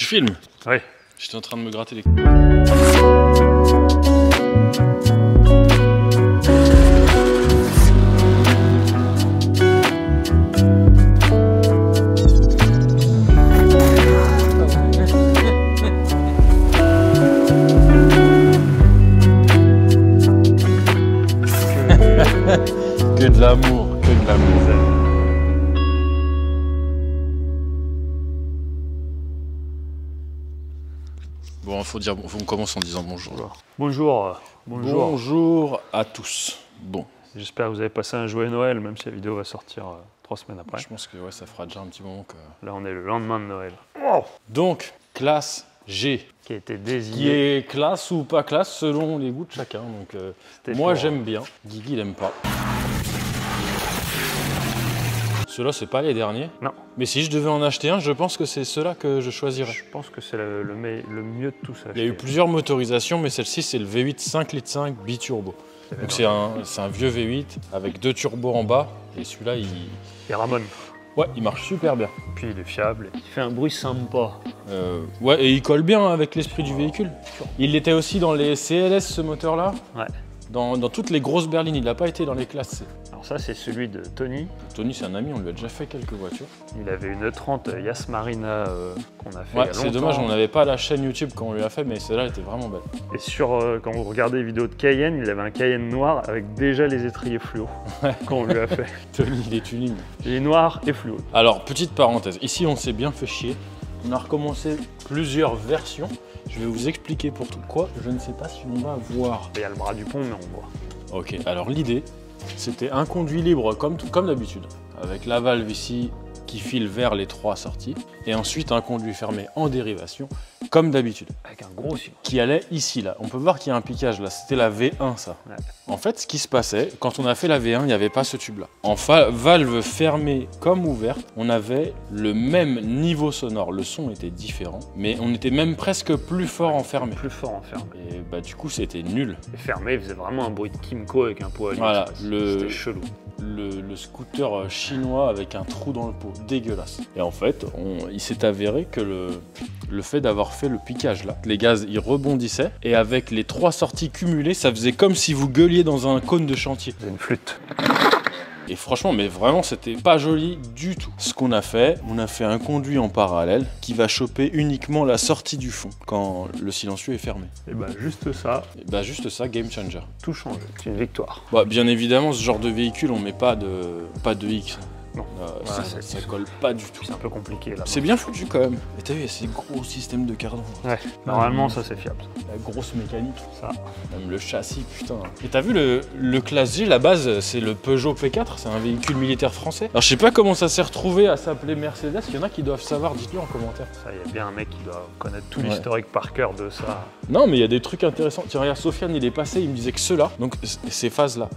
filmes? Oui. J'étais en train de me gratter les... Que de l'amour, que de l'amour. Bon, faut qu'on commence en disant bonjour. Bonjour. Bonjour à tous. Bon. J'espère que vous avez passé un joyeux Noël, même si la vidéo va sortir 3 semaines après. Je pense que ouais, ça fera déjà un petit moment que... Là, on est le lendemain de Noël. Oh, donc, classe G. Qui a été désigné. Qui est classe ou pas classe selon les goûts de chacun. Donc, moi, j'aime bien. Guigui, il aime pas. Ceux-là, c'est pas les derniers. Non. Mais si je devais en acheter un, je pense que c'est ceux-là que je choisirais. Je pense que c'est le mieux de tout ça. Il y a eu plusieurs motorisations, mais celle-ci, c'est le V8 5,5 litres biturbo. Donc c'est un vieux V8 avec 2 turbos en bas. Et celui-là, il ramone. Ouais, il marche super bien. Puis il est fiable. Il fait un bruit sympa. Ouais, et il colle bien avec l'esprit du véhicule. Il était aussi dans les CLS, ce moteur-là. Ouais. Dans toutes les grosses berlines, il n'a pas été dans les classes C. Alors ça, c'est celui de Tony. Tony, c'est un ami, on lui a déjà fait quelques voitures. Il avait une E30 Yas Marina qu'on a fait ouais, il y a c'est longtemps. dommage, on n'avait pas la chaîne YouTube quand on lui a fait, mais celle-là était vraiment belle. Et quand vous regardez les vidéos de Cayenne, il avait un Cayenne noir avec déjà les étriers fluo quand on lui a fait. Tony, il est tuning. Il est noir et fluo. Alors, petite parenthèse, ici on s'est bien fait chier. On a recommencé plusieurs versions. Je vais vous expliquer pourquoi. Je ne sais pas si on va voir. Il y a le bras du pont, mais on voit. Ok, alors l'idée, c'était un conduit libre comme d'habitude, avec la valve ici qui file vers les 3 sorties, et ensuite un conduit fermé en dérivation, comme d'habitude. Avec un gros sillon. Qui allait ici, là. On peut voir qu'il y a un piquage là, c'était la V1 ça. Ouais. En fait, ce qui se passait, quand on a fait la V1, il n'y avait pas ce tube là. En valve fermée comme ouverte, on avait le même niveau sonore, le son était différent, mais on était même presque plus fort en fermé. Plus fort en fermé. Et bah du coup, c'était nul. Et fermé, il faisait vraiment un bruit de Kimco avec un pot à lui. Voilà, c'était chelou. Le scooter chinois avec un trou dans le pot, dégueulasse. Et en fait, il s'est avéré que le fait d'avoir fait le piquage là, les gaz ils rebondissaient et avec les 3 sorties cumulées, ça faisait comme si vous gueuliez dans un cône de chantier. C'est une flûte. Et franchement, mais vraiment, c'était pas joli du tout. Ce qu'on a fait, on a fait un conduit en parallèle qui va choper uniquement la sortie du fond quand le silencieux est fermé. Et bah juste ça. Et bah juste ça, game changer. Tout change, c'est une victoire. Bah, bien évidemment, ce genre de véhicule, on met pas de X. Non. Ça colle pas du tout. C'est un peu compliqué là. C'est bien foutu quand même. Et t'as vu, il y a ces gros systèmes de cardan. Ouais, normalement ça c'est fiable. La grosse mécanique. Ça. Même le châssis, putain. Et t'as vu le classe G, la base, c'est le Peugeot P4, c'est un véhicule militaire français. Alors je sais pas comment ça s'est retrouvé à s'appeler Mercedes, il y en a qui doivent savoir, dites-le en commentaire. Ça, il y a bien un mec qui doit connaître tout l'historique par cœur de ça. Non mais il y a des trucs intéressants. Tiens, regarde, Sofiane, il est passé, il me disait que ceux-là, donc ces phases-là,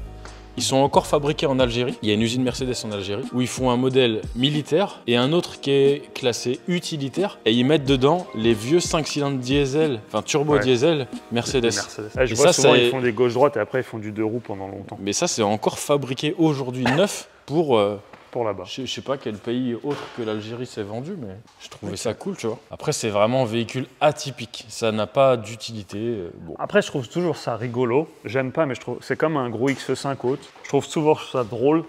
ils sont encore fabriqués en Algérie. Il y a une usine Mercedes en Algérie où ils font un modèle militaire et un autre qui est classé utilitaire. Et ils mettent dedans les vieux 5 cylindres diesel, enfin turbo diesel Mercedes. Ah, je vois souvent, ils font des gauche-droite et après ils font du 2 roues pendant longtemps. Mais ça, c'est encore fabriqué aujourd'hui neuf pour là-bas. Je sais pas quel pays autre que l'Algérie s'est vendu, mais je trouvais ça cool, tu vois. Après, c'est vraiment un véhicule atypique. Ça n'a pas d'utilité. Bon. Après, je trouve toujours ça rigolo. J'aime pas, mais je trouve c'est comme un gros X5 haute. Je trouve souvent ça drôle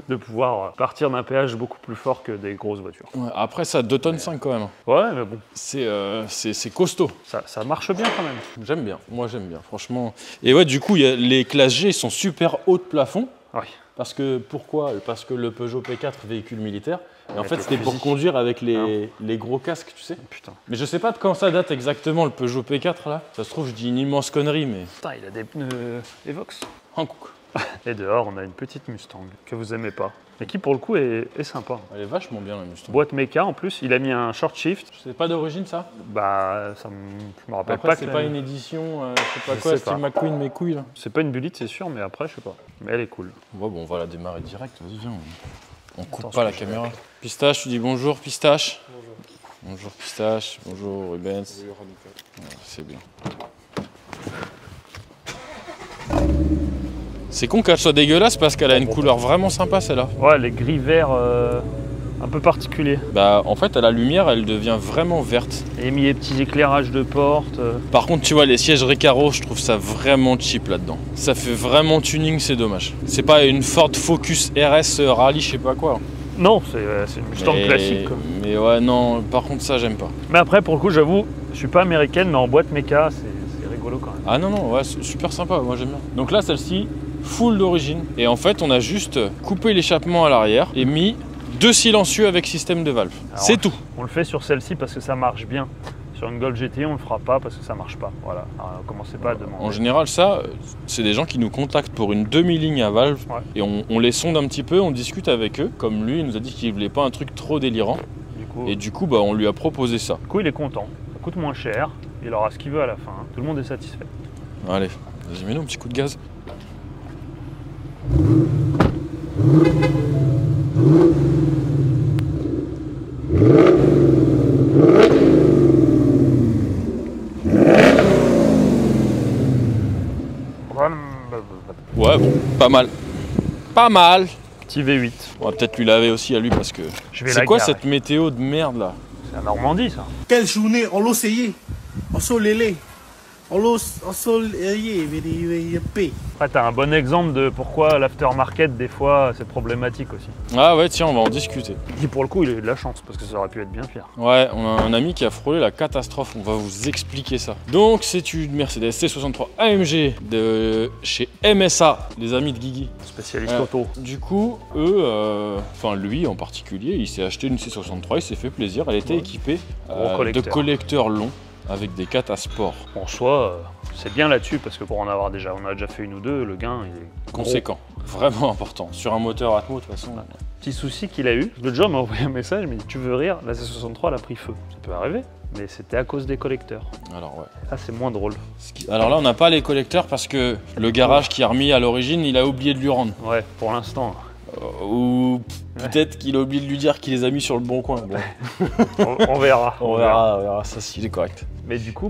de pouvoir partir d'un péage beaucoup plus fort que des grosses voitures. Ouais, après, ça 2 tonnes 5 quand même. Ouais, mais bon. C'est costaud. Ça marche bien quand même. J'aime bien. Moi, j'aime bien, franchement. Et ouais, du coup, les classes G sont super haut de plafond. Oui. Parce que, pourquoi? Parce que le Peugeot P4, véhicule militaire, et en fait c'était pour conduire avec les gros casques, tu sais. Putain. Mais je sais pas de quand ça date exactement le Peugeot P4 là. Ça se trouve, je dis une immense connerie, mais... Putain, il a des pneus Evox. En coucou. Et dehors, on a une petite Mustang que vous aimez pas. Mais qui pour le coup est sympa. Elle est vachement bien la Mustang. Boîte méca en plus, il a mis un short shift. C'est pas d'origine ça? Bah, je me rappelle après, pas. C'est pas une édition, je sais pas quoi, Steve McQueen, mes couilles là. C'est pas une bulite, c'est sûr, mais après, je sais pas. Mais elle est cool. Ouais, bon, on va la démarrer direct, vas-y, viens. On coupe pas la caméra. Faire. Pistache, tu dis bonjour, Pistache. Bonjour. Bonjour, Pistache. Bonjour, Rubens. Bonjour, ouais, c'est bien. C'est con qu'elle soit dégueulasse parce qu'elle a une couleur vraiment sympa celle-là. Ouais, les gris verts un peu particulier. Bah en fait à la lumière elle devient vraiment verte. Et mis les petits éclairages de porte. Par contre tu vois les sièges Recaro, je trouve ça vraiment cheap là-dedans. Ça fait vraiment tuning, c'est dommage. C'est pas une Ford Focus RS Rally je sais pas quoi. Non, c'est une Mustang classique quoi. Mais ouais non, par contre ça j'aime pas. Mais après pour le coup j'avoue, je suis pas américaine mais en boîte méca c'est rigolo quand même. Ah non non, ouais, c'est super sympa, moi j'aime bien. Donc là celle-ci, full d'origine. Et en fait on a juste coupé l'échappement à l'arrière et mis 2 silencieux avec système de valve. C'est tout. On le fait sur celle-ci parce que ça marche bien. Sur une Golf GTI, on le fera pas parce que ça marche pas. Voilà, alors, commencez pas à demander. En général, ça, c'est des gens qui nous contactent pour une demi-ligne à valve. Ouais. Et on les sonde un petit peu, on discute avec eux. Comme lui, il nous a dit qu'il voulait pas un truc trop délirant. Et du coup, bah, on lui a proposé ça. Du coup, il est content. Ça coûte moins cher. Il aura ce qu'il veut à la fin. Tout le monde est satisfait. Allez, vas-y, mets-nous un petit coup de gaz. Ouais, bon, pas mal. Pas mal. Petit V8. On va peut-être lui laver aussi à lui parce que... C'est quoi cette météo de merde là? C'est la Normandie ça. Quelle journée ensoleillée, ensoleillée, ensoleillée, Après t'as un bon exemple de pourquoi l'aftermarket des fois c'est problématique aussi. Ah ouais tiens, on va en discuter. Et pour le coup il a eu de la chance parce que ça aurait pu être bien pire. Ouais, on a un ami qui a frôlé la catastrophe, on va vous expliquer ça. Donc c'est une Mercedes C63 AMG de chez MSA, les amis de Guigui. Spécialiste auto. Du coup, eux, enfin lui en particulier, il s'est acheté une C63, il s'est fait plaisir, elle était équipée de collecteurs longs avec des catasport. En soi, c'est bien là-dessus parce que pour en avoir déjà, on a déjà fait une ou deux, le gain il est conséquent, vraiment important. Sur un moteur Atmo de toute façon. Là. Petit souci qu'il a eu, le jour m'a envoyé un message, il m'a dit tu veux rire, la C63 elle a pris feu. Ça peut arriver, mais c'était à cause des collecteurs. Alors ouais. Ah c'est moins drôle. Alors là on n'a pas les collecteurs parce que le garage qui a remis à l'origine, il a oublié de lui rendre. Ouais, pour l'instant. Ou peut-être qu'il a oublié de lui dire qu'il les a mis sur le bon coin. Bon. on verra. On verra ça s'il est correct. Mais du coup,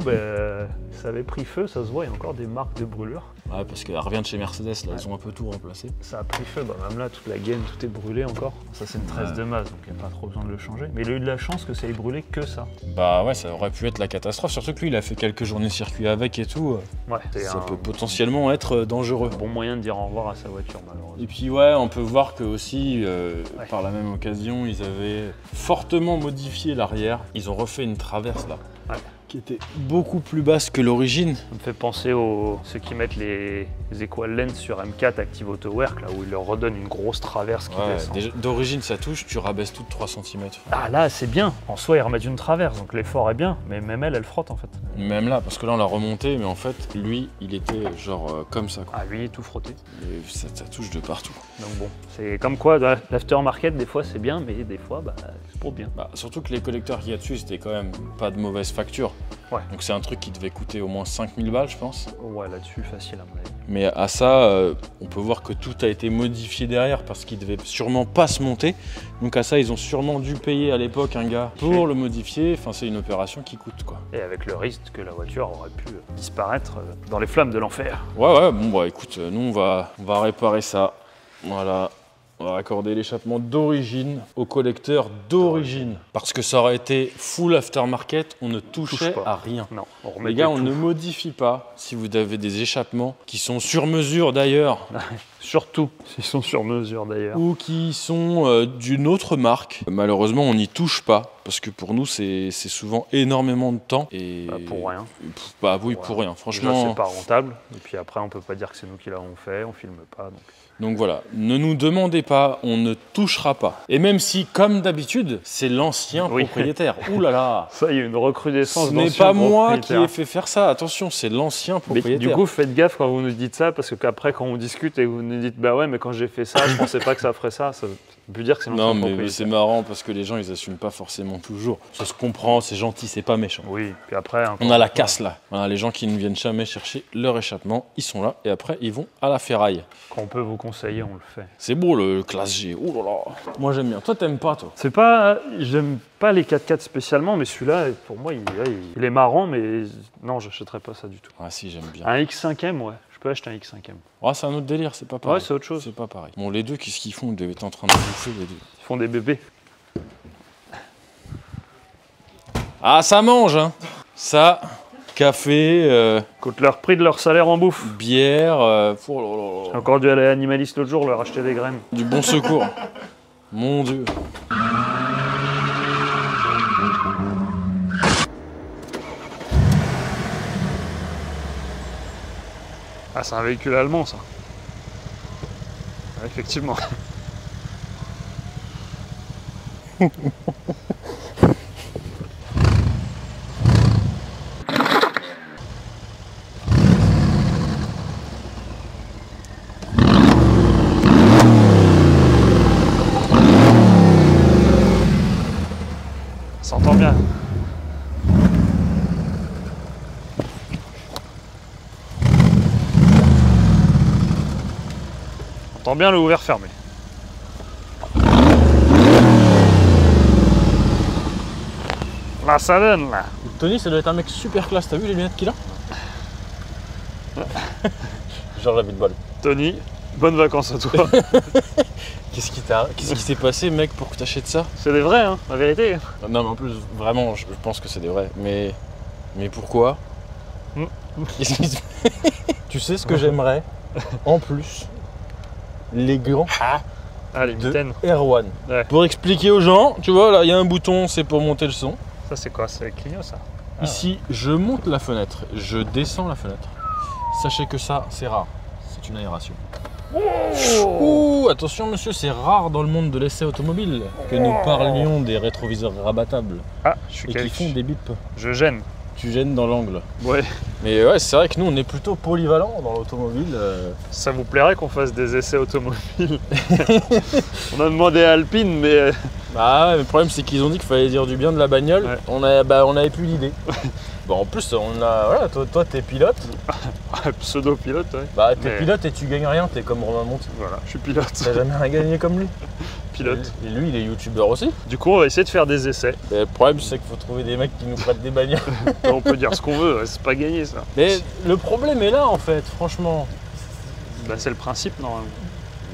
ça avait pris feu, ça se voit, il y a encore des marques de brûlure. Ouais, parce qu'elle revient de chez Mercedes, là, ils ont un peu tout remplacé. Ça a pris feu, même là, toute la gaine, tout est brûlé encore. Ça, c'est une 13 de masse, donc il n'y a pas trop besoin de le changer. Mais il a eu de la chance que ça ait brûlé que ça. Bah ouais, ça aurait pu être la catastrophe, surtout que lui, il a fait quelques journées circuit avec et tout. Ouais, ça peut potentiellement être dangereux. Bon moyen de dire au revoir à sa voiture, malheureusement. Et puis ouais, on peut voir que aussi, par la même occasion, ils avaient fortement modifié l'arrière. Ils ont refait une traverse là. Ouais. Qui était beaucoup plus basse que l'origine. Ça me fait penser aux ceux qui mettent les Equal Lens sur M4 Active Auto Work, là où ils leur redonnent une grosse traverse qui descend. D'origine ça touche, tu rabaisses tout de 3 cm. Ah là c'est bien, en soi ils remettent une traverse, donc l'effort est bien, mais même elle frotte en fait. Même là, parce que là on l'a remonté, mais en fait lui il était genre comme ça. Quoi. Ah lui il est tout frotté. Et ça touche de partout. Donc bon, c'est comme quoi l'aftermarket des fois c'est bien, mais des fois c'est pour bien. Bah, surtout que les collecteurs qu'il y a dessus c'était quand même pas de mauvaise facture. Ouais. Donc c'est un truc qui devait coûter au moins 5000 balles je pense. Ouais là-dessus facile à mon avis. Mais à ça, on peut voir que tout a été modifié derrière parce qu'il devait sûrement pas se monter. Donc à ça ils ont sûrement dû payer à l'époque un gars pour le modifier. Enfin c'est une opération qui coûte quoi. Et avec le risque que la voiture aurait pu disparaître dans les flammes de l'enfer. Ouais bon bah écoute, nous on va réparer ça. Voilà. On va raccorder l'échappement d'origine au collecteur d'origine. Parce que ça aurait été full aftermarket, on ne touchait à rien. Non, les gars, on ne modifie pas si vous avez des échappements qui sont sur mesure d'ailleurs. Surtout s'ils sont sur mesure d'ailleurs. Ou qui sont d'une autre marque. Malheureusement, on n'y touche pas. Parce que pour nous, c'est souvent énormément de temps. Et pour rien. Bah oui, pour rien. Franchement. C'est pas rentable. Et puis après, on peut pas dire que c'est nous qui l'avons fait, on filme pas. Donc voilà, ne nous demandez pas, on ne touchera pas. Et même si, comme d'habitude, c'est l'ancien propriétaire. Ouh là là. Ça, il y a une recrudescence. Ce n'est pas moi qui ai fait faire ça. Attention, c'est l'ancien propriétaire. Mais du coup, faites gaffe quand vous nous dites ça, parce qu'après, quand on discute et vous nous dites, bah ouais, mais quand j'ai fait ça, je pensais pas que ça ferait ça. Ça veut dire que c'est l'ancien propriétaire. Non, mais c'est marrant parce que les gens, ils assument pas forcément toujours. Ça se comprend, c'est gentil, c'est pas méchant. Oui, puis après. On a la casse là. Voilà, les gens qui ne viennent jamais chercher leur échappement, ils sont là et après, ils vont à la ferraille. Quand on peut vous conseiller, on le fait. C'est beau le classe G. Ouh là là. Moi, j'aime bien. Toi, t'aimes pas, toi? C'est pas. J'aime pas les 4x4 spécialement, mais celui-là, pour moi, il est marrant, mais non, j'achèterais pas ça du tout. Ah si, j'aime bien. Un X5M, ouais. Je peux acheter un X5M. Oh, c'est un autre délire, c'est pas pareil. Ouais, c'est autre chose. C'est pas pareil. Bon, les deux, qu'est-ce qu'ils font? Ils devaient être en train de bouffer, les deux. Ils font des bébés. Ah, ça mange, hein. Ça, café, coûte leur prix de leur salaire en bouffe. bière, J'ai encore dû aller à Animaliste l'autre jour leur acheter des graines. du bon secours. Mon Dieu. Ah, c'est un véhicule allemand, ça. Ouais, effectivement. Ça s'entend bien. On entend bien le ouvert-fermé. Là, ça donne, là. Tony, ça doit être un mec super classe. T'as vu les lunettes qu'il a? Genre la vie de balle. Tony, bonnes vacances à toi. Qu'est-ce qui s'est passé, mec, pour que t'achètes ça? C'est des vrais, hein, la vérité. Non, mais en plus, vraiment, je pense que c'est des vrais. Mais pourquoi? Qu'est-ce qui se- Tu sais ce que j'aimerais? En plus, les gants Ah, les de mitaines. Erwan. Ouais. Pour expliquer aux gens, tu vois, là, il y a un bouton, c'est pour monter le son. Ça, c'est quoi? C'est Clio, ça? Ah. Ici, je monte la fenêtre, je descends la fenêtre. Sachez que ça, c'est rare. C'est une aération. Ouh, attention monsieur, c'est rare dans le monde de l'essai automobile que nous parlions des rétroviseurs rabattables Ah, je suis et qui font des bips. Je gêne. Tu gênes dans l'angle. Ouais. Mais ouais, c'est vrai que nous, on est plutôt polyvalents dans l'automobile. Ça vous plairait qu'on fasse des essais automobiles? On a demandé à Alpine, mais... Bah, le problème, c'est qu'ils ont dit qu'il fallait dire du bien de la bagnole. Ouais. On avait plus l'idée. Bon, en plus, voilà, toi, t'es pilote. Pseudo-pilote, ouais. Bah, t'es Mais- pilote et tu gagnes rien, t'es comme Romain Monti. Voilà, je suis pilote. T'as jamais rien gagné comme lui. Pilote. Et lui, il est youtubeur aussi. Du coup, on va essayer de faire des essais. Mais le problème, c'est qu'il faut trouver des mecs qui nous prêtent des bagnoles. On peut dire ce qu'on veut, c'est pas gagné, ça. Mais le problème est là, en fait, franchement. Bah, c'est le principe, normalement.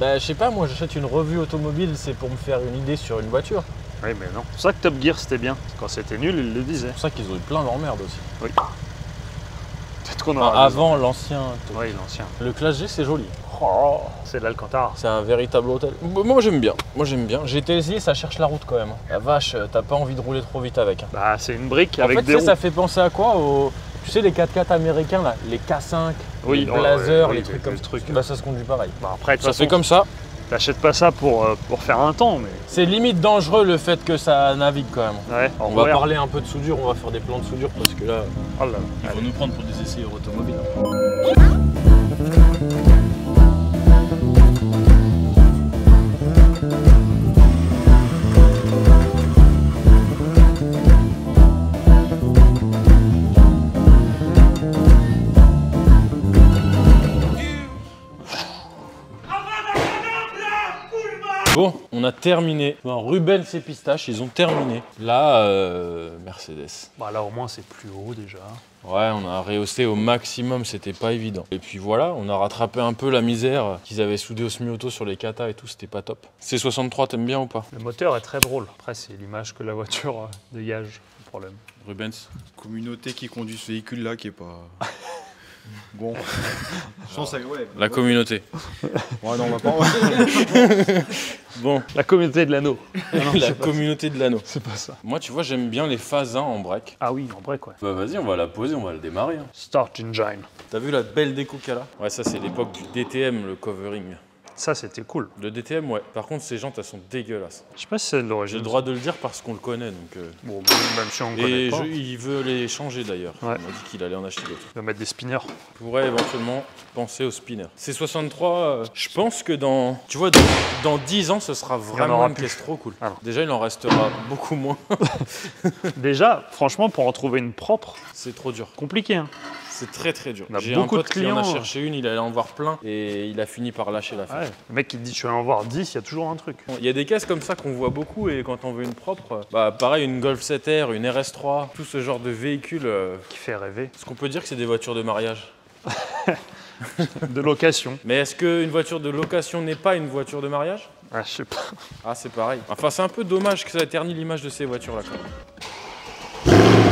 Bah, je sais pas, moi, j'achète une revue automobile, c'est pour me faire une idée sur une voiture. Oui, mais non. C'est pour ça que Top Gear, c'était bien. Quand c'était nul, ils le disaient. C'est pour ça qu'ils ont eu plein d'emmerdes aussi. Oui. Peut-être qu'on Enfin, aura... avant l'ancien. Oui, l'ancien. Le Classe G, c'est joli. C'est de l'Alcantara. C'est un véritable hôtel. Moi, j'aime bien. J'ai été essayé, ça cherche la route quand même. La vache, t'as pas envie de rouler trop vite avec. Bah, c'est une brique En avec fait, des tu sais, roues. ça fait penser à quoi Tu sais, les 4x4 américains, là, les K5, Oui, les ouais, Blazer, ouais, les oui, trucs le comme truc. ça. Bah, ça se conduit pareil. Bah, après, de toute Ça façon, fait comme ça. t'achètes pas ça pour faire un temps, mais... C'est limite dangereux le fait que ça navigue quand même. Ouais, On va parler un peu de soudure, on va faire des plans de soudure parce que là, Oh là là. ils vont nous prendre pour des essais automobiles. Bon, on a terminé. Bon, Rubens et Pistache, ils ont terminé. Là, Mercedes. Bah là, au moins, c'est plus haut, déjà. Ouais, on a rehaussé au maximum, c'était pas évident. Et puis voilà, on a rattrapé un peu la misère qu'ils avaient soudé au semi-auto sur les kata et tout, c'était pas top. C63, t'aimes bien ou pas? Le moteur est très drôle. Après, c'est l'image que la voiture dégage, le problème. Rubens? Communauté qui conduit ce véhicule-là qui est pas... Bon. Je pense que ouais. La communauté. Ouais, non, on va pas... Bon, La communauté de l'anneau. la communauté de l'anneau. C'est pas ça. Moi, tu vois, j'aime bien les phases 1 en break. Ah oui, en vrai, quoi. Bah vas-y, on va la poser, on va le démarrer. Hein. Start engine. T'as vu la belle déco qu'elle a? Ouais, ça c'est l'époque du DTM, le covering. Ça, c'était cool. Le DTM, ouais. Par contre, ces jantes, elles sont dégueulasses. Je sais pas si c'est de J'ai l'origine. le droit de le dire parce qu'on le connaît, donc... Bon, même si on ne connaît Et pas. il veut les changer d'ailleurs. Ouais. Il m'a dit qu'il allait en acheter d'autres. Il va mettre des spinners. On pourrait éventuellement penser au spinner. C63, je pense que dans 10 ans, ce sera vraiment aura une plus. caisse trop cool. Ah non. Déjà, il en restera beaucoup moins. Déjà, franchement, pour en trouver une propre, C'est trop dur. compliqué. Hein. C'est très très dur. On a J'ai beaucoup un de pote qui en a clients. cherché une, il allait en voir plein et il a fini par lâcher l'affaire. Ouais. Le mec qui te dit je vais en voir 10, il y a toujours un truc. Il y a des caisses comme ça qu'on voit beaucoup et quand on veut une propre, bah pareil, une Golf 7R, une RS3, tout ce genre de véhicules. Qui fait rêver. Est-ce qu'on peut dire que c'est des voitures de mariage? De location. Mais est-ce qu'une voiture de location n'est pas une voiture de mariage? Ah, je sais pas. Ah, c'est pareil. Enfin, c'est un peu dommage que ça ternit l'image de ces voitures-là, quand même.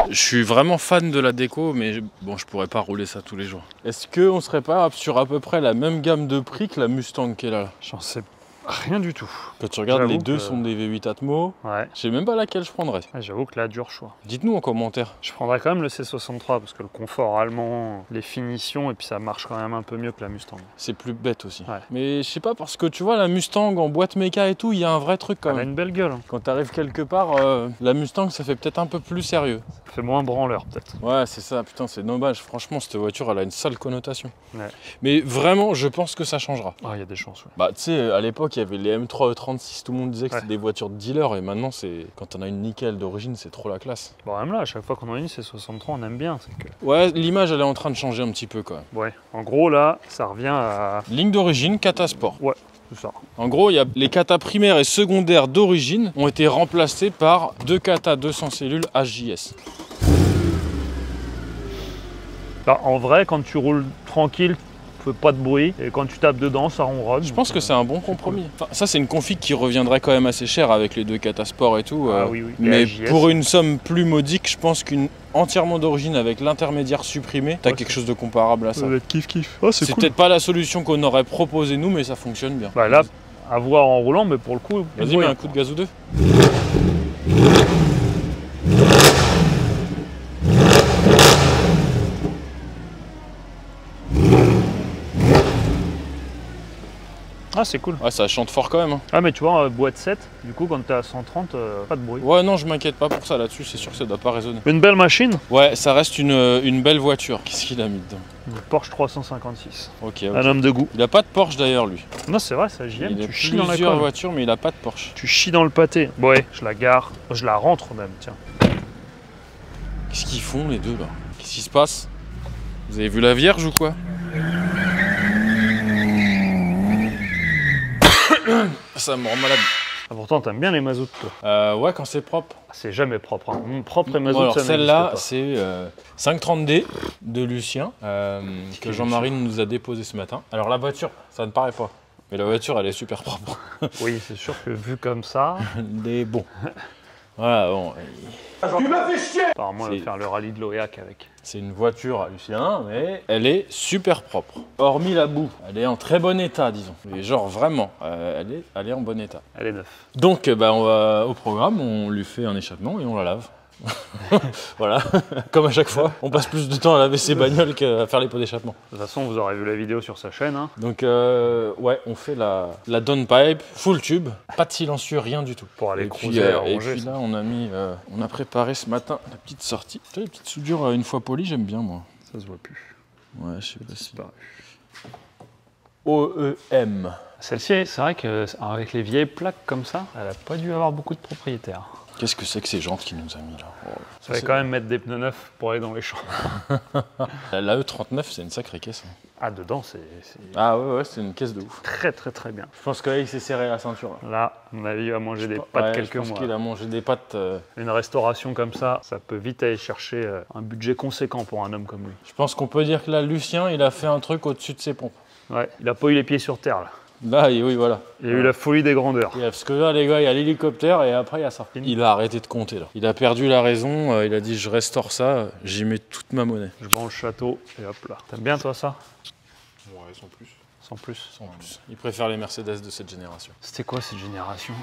Je suis vraiment fan de la déco, mais bon, je pourrais pas rouler ça tous les jours. Est-ce qu'on serait pas sur à peu près la même gamme de prix que la Mustang qui est là? J'en sais rien du tout. Quand tu regardes, les deux sont des V8 Atmo. Ouais. Je sais même pas laquelle je prendrais. J'avoue que là, dur choix. Dites-nous en commentaire. Je prendrais quand même le C63 parce que le confort allemand, les finitions, et puis ça marche quand même un peu mieux que la Mustang. C'est plus bête aussi. Ouais. Mais je sais pas, parce que tu vois, la Mustang en boîte méca et tout, il y a un vrai truc quand même. Elle a une belle gueule. Hein. Quand t'arrives quelque part, la Mustang, ça fait peut-être un peu plus sérieux. Ça fait moins branleur peut-être. Ouais, c'est ça, putain, c'est dommage. Franchement, cette voiture, elle a une sale connotation. Ouais. Mais vraiment, je pense que ça changera. Ah, il y a des chances, ouais. Bah, tu sais, à l'époque, il y avait les M3 E36, tout le monde disait que Ouais. c'était des voitures de dealer, et maintenant, c'est quand on a une nickel d'origine, c'est trop la classe. Bon, même là, à chaque fois qu'on en a une C63, on aime bien. Que... Ouais, l'image, elle est en train de changer un petit peu quand même. Ouais, en gros, là, ça revient à... Ligne d'origine, Kata Sport. Ouais, c'est ça. En gros, il y a les Kata primaires et secondaires d'origine ont été remplacés par deux Kata 200 cellules HJS. Bah, en vrai, quand tu roules tranquille, tu fais pas de bruit, et quand tu tapes dedans, ça ronronne. Je pense que c'est un bon compromis. Enfin, ça, c'est une config qui reviendrait quand même assez cher avec les deux Kata Sport et tout. Ah oui, oui. Mais HJS, pour une somme plus modique, je pense qu'une entièrement d'origine avec l'intermédiaire supprimé, t'as Ouais, quelque chose de comparable à ça. ça va être kiff-kiff. Oh, C'est peut-être pas la solution qu'on aurait proposé nous, mais ça fonctionne bien. Bah là, à voir en roulant, mais pour le coup... Vas-y, mets un coup de gaz ou deux. Ah, c'est cool. Ouais, ça chante fort quand même. Hein. Ah, mais tu vois, boîte 7, du coup, quand t'es à 130, pas de bruit. Ouais, non, je m'inquiète pas pour ça là-dessus, c'est sûr que ça doit pas résonner. Une belle machine. Ouais, ça reste une belle voiture. Qu'est-ce qu'il a mis dedans? Une Porsche 356. Ok, Un homme de goût. Il a pas de Porsche d'ailleurs, lui. Non, c'est vrai, ça j'y aime. Il a Tu chies dans la plusieurs colle. voitures, mais il a pas de Porsche. Tu chies dans le pâté. Ouais, je la gare. Je la rentre même, tiens. Qu'est-ce qu'ils font les deux là? Qu'est-ce qui se passe? Vous avez vu la Vierge ou quoi? Ça me rend malade. Ah, pourtant, t'aimes bien les mazoutes, toi. Ouais, quand c'est propre. Ah, c'est jamais propre. Hein. Propre et mazout, Bon, alors ça celle-là, n'existe c'est 530D de Lucien, que Jean-Marie nous a déposé ce matin. Alors la voiture, ça ne paraît pas. Mais la voiture, elle est super propre. pas. Oui, c'est sûr que vu comme ça... Elle est bon. Voilà, bon. Tu m'as fait chier! Apparemment, elle va faire le rallye de l'Oyac avec. C'est une voiture à Lucien, mais elle est super propre. Hormis la boue, elle est en très bon état, disons. Mais genre vraiment, elle est en bon état. Elle est neuve. Donc, bah, on va au programme, on lui fait un échappement et on la lave. Voilà, comme à chaque fois, on passe plus de temps à laver ses bagnoles qu'à faire les pots d'échappement. De toute façon, vous aurez vu la vidéo sur sa chaîne. Hein. Donc, ouais, on fait la downpipe, full tube, pas de silencieux, rien du tout. Pour aller Et puis, cruiser, et puis là, on a préparé ce matin la petite sortie. Tu vois, les petites soudures une fois polies, j'aime bien moi. Ça se voit plus. Ouais, je sais pas si. Pareil. OEM. Celle-ci, c'est vrai qu'avec les vieilles plaques comme ça, elle a pas dû avoir beaucoup de propriétaires. Qu'est-ce que c'est que ces jantes qu'il nous a mis là? Ça va quand même mettre des pneus neufs pour aller dans les champs. La E39, c'est une sacrée caisse. Hein. Ah, dedans, c'est Ah ouais, c'est une caisse de ouf. très très très bien. Je pense qu'il s'est serré la ceinture là. Là, à mon avis, il va manger des pâtes quelques je pense mois. qu'il a mangé des pâtes. Une restauration comme ça peut vite aller chercher un budget conséquent pour un homme comme lui. Je pense qu'on peut dire que là, Lucien, il a fait un truc au-dessus de ses pompes. Ouais, il a pas eu les pieds sur terre là. Là, oui, voilà. Il a eu la folie des grandeurs. Parce que là, les gars, il y a l'hélicoptère et après, il y a ça. Il a arrêté de compter là. Il a perdu la raison, il a dit je restaure ça, j'y mets toute ma monnaie. Je vends le château et hop là. T'aimes bien toi ça? Ouais, sans plus. Sans plus. En plus. Il préfère les Mercedes de cette génération. C'était quoi cette génération?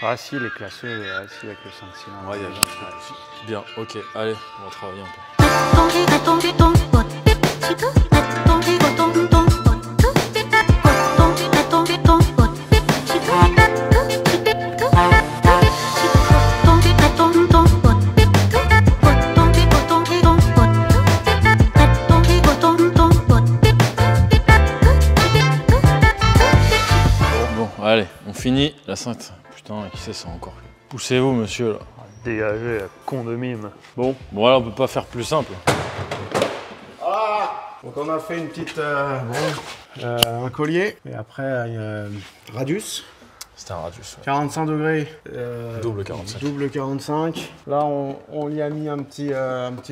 Ah si, les classeux, si avec le 5 cylindres. Ouais, il y a bien ce truc aussi. Bien, ok, allez, on va travailler un peu. Allez, on finit la sainte. Putain, qui c'est ça encore? Poussez-vous, monsieur, là. Dégagé, con de mime. Bon. Bon, là, on peut pas faire plus simple. Donc on a fait une petite... un collier. Et après, radius. C'était un radius. Ouais. 45 degrés. Double 45. Double 45. Là, on lui a mis un petit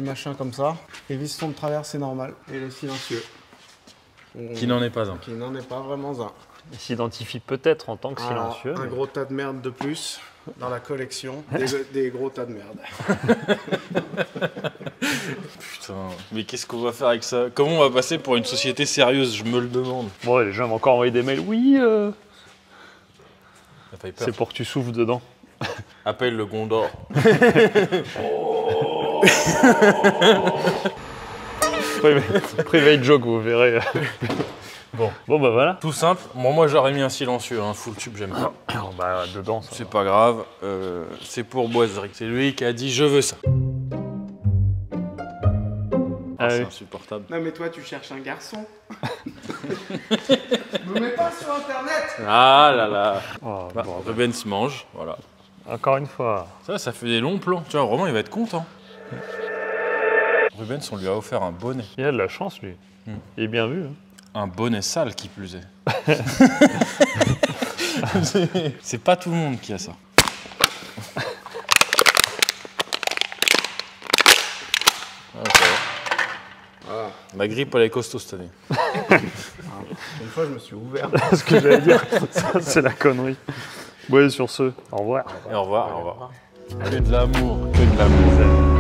machin comme ça. Les vistons de travers, c'est normal. Et le silencieux. Qui n'en est pas un. Qui n'en est pas vraiment un. Il s'identifie peut-être en tant que silencieux. Un gros tas de merde de plus dans la collection. Des gros tas de merde. Putain, mais qu'est-ce qu'on va faire avec ça? Comment on va passer pour une société sérieuse? Je me le demande. Bon, les gens m'ont encore envoyé des mails. Oui, T'as pas eu peur? c'est pour que tu souffles dedans. Appelle le Gondor. Private joke, vous verrez. Bon, bah voilà. Tout simple. Moi j'aurais mis un silencieux, hein. Full tube, j'aime pas. Bah dedans, ça. C'est pas grave. C'est pour Boiserie. C'est lui qui a dit je veux ça. C'est insupportable. Non mais toi tu cherches un garçon. Me mets pas sur internet. Ah là là. Oh, bon, Ruben se mange, voilà. encore une fois. Ça fait des longs plans. Tu vois, Romain il va être content. Rubens, on lui a offert un bonnet. Il a de la chance, lui. Il est bien vu. Hein. Un bonnet sale, qui plus est. C'est pas tout le monde qui a ça. Voilà. Ma grippe, elle est costaud cette année. Une fois, je me suis ouvert. Ce que j'allais dire, ça, c'est la connerie. Ouais, sur ce, au revoir. Et au revoir, au revoir. Que de l'amour, que de l'amour.